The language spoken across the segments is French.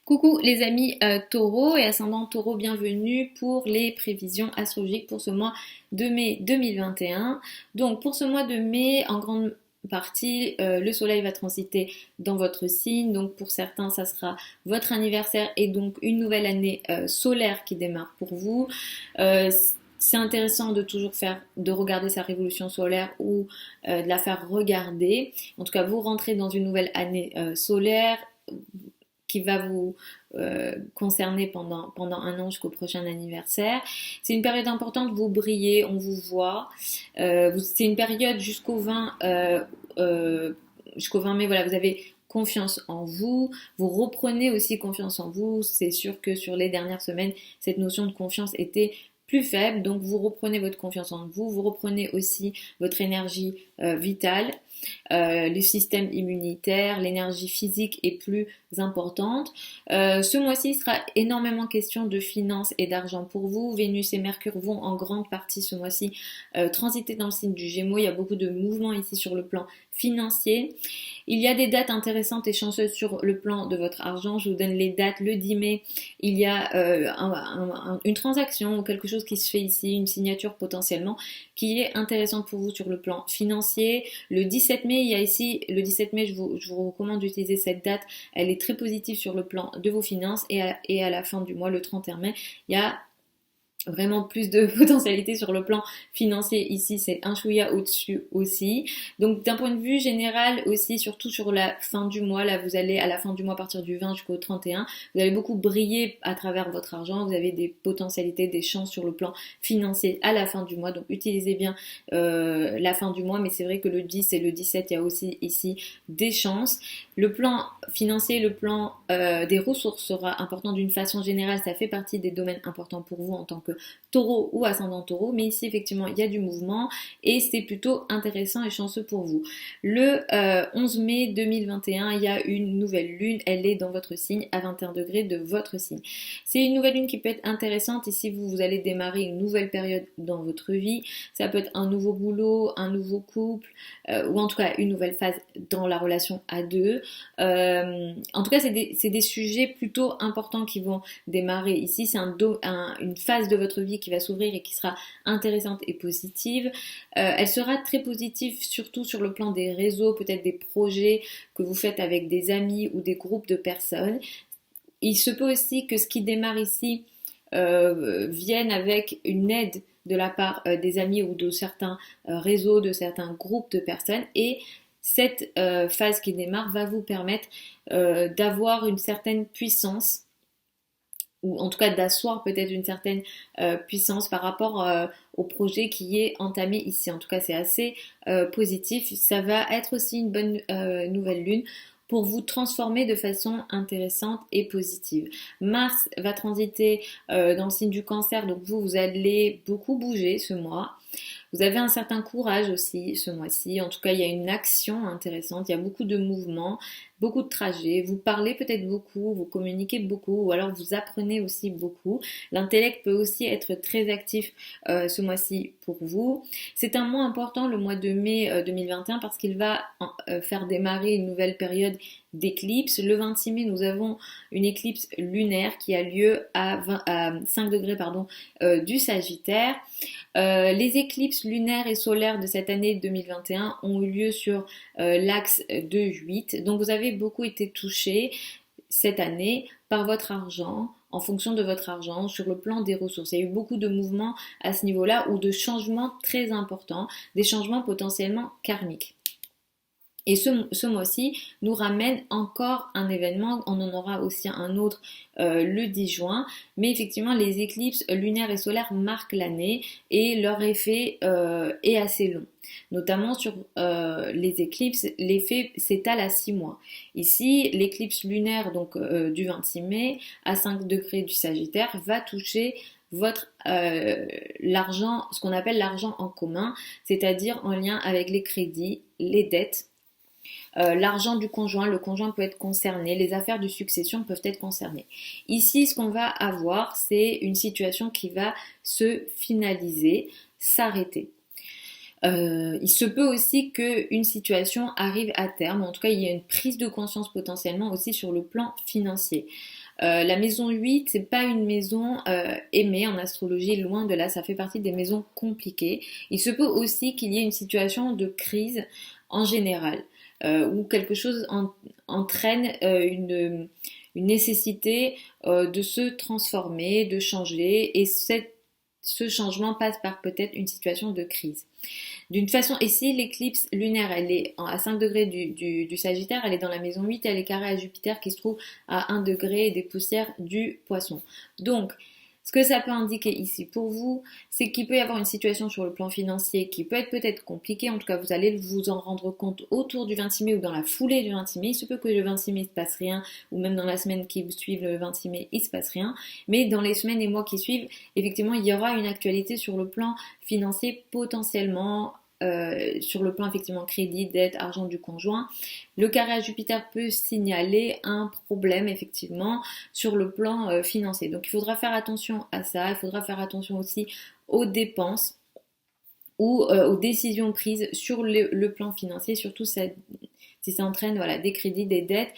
Coucou les amis taureaux et ascendant taureau, bienvenue pour les prévisions astrologiques pour ce mois de mai 2021. Donc pour ce mois de mai, en grande partie, le soleil va transiter dans votre signe. Donc pour certains, ça sera votre anniversaire et donc une nouvelle année solaire qui démarre pour vous. Euh, c'est intéressant de toujours de regarder sa révolution solaire ou de la faire regarder. En tout cas, vous rentrez dans une nouvelle année solaire qui va vous concerner pendant un an jusqu'au prochain anniversaire. C'est une période importante, vous brillez, on vous voit. C'est une période jusqu'au 20 mai, voilà, vous avez confiance en vous, vous reprenez aussi confiance en vous. C'est sûr que sur les dernières semaines, cette notion de confiance était plus faible, donc vous reprenez votre confiance en vous, vous reprenez aussi votre énergie vitale. Le système immunitaire, l'énergie physique est plus importante. Ce mois-ci, il sera énormément question de finances et d'argent pour vous. Vénus et Mercure vont en grande partie ce mois-ci transiter dans le signe du Gémeaux. Il y a beaucoup de mouvements ici sur le plan financier. Il y a des dates intéressantes et chanceuses sur le plan de votre argent. Je vous donne les dates. Le 10 mai, il y a une transaction ou quelque chose qui se fait ici, une signature potentiellement, qui est intéressante pour vous sur le plan financier. Le 17 mai, il y a ici, le 17 mai, je vous recommande d'utiliser cette date. Elle est très positive sur le plan de vos finances. Et à la fin du mois, le 31 mai, il y a vraiment plus de potentialité sur le plan financier. Ici, c'est un chouïa au-dessus aussi. Donc, d'un point de vue général aussi, surtout sur la fin du mois, là, vous allez à la fin du mois, à partir du 20 jusqu'au 31, vous allez beaucoup briller à travers votre argent. Vous avez des potentialités, des chances sur le plan financier à la fin du mois. Donc, utilisez bien la fin du mois. Mais c'est vrai que le 10 et le 17, il y a aussi ici des chances. Le plan financier, le plan des ressources sera important d'une façon générale. Ça fait partie des domaines importants pour vous en tant que taureau ou ascendant taureau, mais ici effectivement il y a du mouvement et c'est plutôt intéressant et chanceux pour vous. Le 11 mai 2021, il y a une nouvelle lune, elle est dans votre signe à 21 degrés de votre signe. C'est une nouvelle lune qui peut être intéressante ici, vous allez démarrer une nouvelle période dans votre vie, ça peut être un nouveau boulot, un nouveau couple, ou en tout cas une nouvelle phase dans la relation à deux. En tout cas, c'est des sujets plutôt importants qui vont démarrer ici. C'est une phase de votre vie qui va s'ouvrir et qui sera intéressante et positive. Elle sera très positive surtout sur le plan des réseaux, peut-être des projets que vous faites avec des amis ou des groupes de personnes. Il se peut aussi que ce qui démarre ici vienne avec une aide de la part des amis ou de certains réseaux, de certains groupes de personnes et cette phase qui démarre va vous permettre d'avoir une certaine puissance ou en tout cas d'asseoir peut-être une certaine puissance par rapport au projet qui est entamé ici. En tout cas, c'est assez positif. Ça va être aussi une bonne nouvelle lune pour vous transformer de façon intéressante et positive. Mars va transiter dans le signe du Cancer, donc vous allez beaucoup bouger ce mois. Vous avez un certain courage aussi ce mois-ci. En tout cas, il y a une action intéressante. Il y a beaucoup de mouvements, beaucoup de trajets. Vous parlez peut-être beaucoup, vous communiquez beaucoup ou alors vous apprenez aussi beaucoup. L'intellect peut aussi être très actif ce mois-ci pour vous. C'est un mois important, le mois de mai 2021, parce qu'il va faire démarrer une nouvelle période d'éclipse. Le 26 mai, nous avons une éclipse lunaire qui a lieu à 5 degrés du Sagittaire. Les éclipses lunaires et solaires de cette année 2021 ont eu lieu sur l'axe de 8. Donc vous avez beaucoup été touchés cette année par votre argent, en fonction de votre argent, sur le plan des ressources. Il y a eu beaucoup de mouvements à ce niveau-là ou de changements très importants, des changements potentiellement karmiques. Et ce mois-ci nous ramène encore un événement, on en aura aussi un autre le 10 juin, mais effectivement les éclipses lunaires et solaires marquent l'année et leur effet est assez long. Notamment sur les éclipses, l'effet s'étale à 6 mois. Ici, l'éclipse lunaire donc du 26 mai à 5 degrés du Sagittaire va toucher l'argent, ce qu'on appelle l'argent en commun, c'est-à-dire en lien avec les crédits, les dettes. L'argent du conjoint, le conjoint peut être concerné, les affaires de succession peuvent être concernées. Ici, ce qu'on va avoir, c'est une situation qui va se finaliser, s'arrêter. Il se peut aussi qu'une situation arrive à terme, en tout cas il y a une prise de conscience potentiellement aussi sur le plan financier. La maison 8, c'est pas une maison aimée en astrologie, loin de là, ça fait partie des maisons compliquées. Il se peut aussi qu'il y ait une situation de crise en général, où quelque chose entraîne une nécessité de se transformer, de changer, et ce changement passe par peut-être une situation de crise. D'une façon, et si l'éclipse lunaire, elle est à 5 degrés du Sagittaire, elle est dans la maison 8, elle est carrée à Jupiter qui se trouve à 1 degré et des poussières du Poisson. Donc, ce que ça peut indiquer ici pour vous, c'est qu'il peut y avoir une situation sur le plan financier qui peut être peut-être compliquée. En tout cas, vous allez vous en rendre compte autour du 26 mai ou dans la foulée du 26 mai. Il se peut que le 26 mai, il ne se passe rien, ou même dans la semaine qui suit le 26 mai, il ne se passe rien. Mais dans les semaines et mois qui suivent, effectivement, il y aura une actualité sur le plan financier potentiellement. Sur le plan effectivement crédit, dette, argent du conjoint. Le carré à Jupiter peut signaler un problème effectivement sur le plan financier. Donc il faudra faire attention à ça, il faudra faire attention aussi aux dépenses ou aux décisions prises sur le plan financier, surtout si ça entraîne voilà, des crédits, des dettes,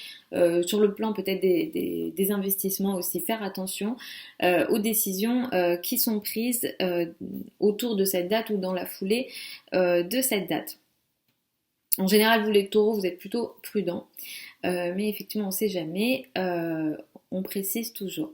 sur le plan peut-être des investissements aussi, faire attention aux décisions qui sont prises autour de cette date ou dans la foulée de cette date. En général, vous les taureaux, vous êtes plutôt prudents, mais effectivement, on ne sait jamais, on précise toujours.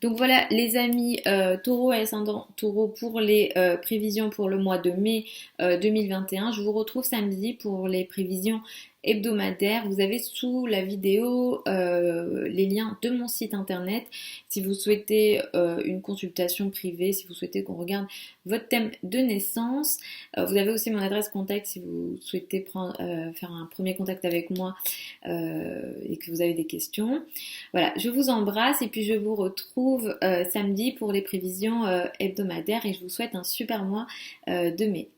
Donc voilà les amis, taureau et ascendant taureau pour les prévisions pour le mois de mai 2021. Je vous retrouve samedi pour les prévisions hebdomadaires. Vous avez sous la vidéo les liens de mon site internet si vous souhaitez une consultation privée, si vous souhaitez qu'on regarde votre thème de naissance. Vous avez aussi mon adresse contact si vous souhaitez faire un premier contact avec moi et que vous avez des questions. Voilà, je vous embrasse et puis je vous retrouve samedi pour les prévisions hebdomadaires et je vous souhaite un super mois de mai.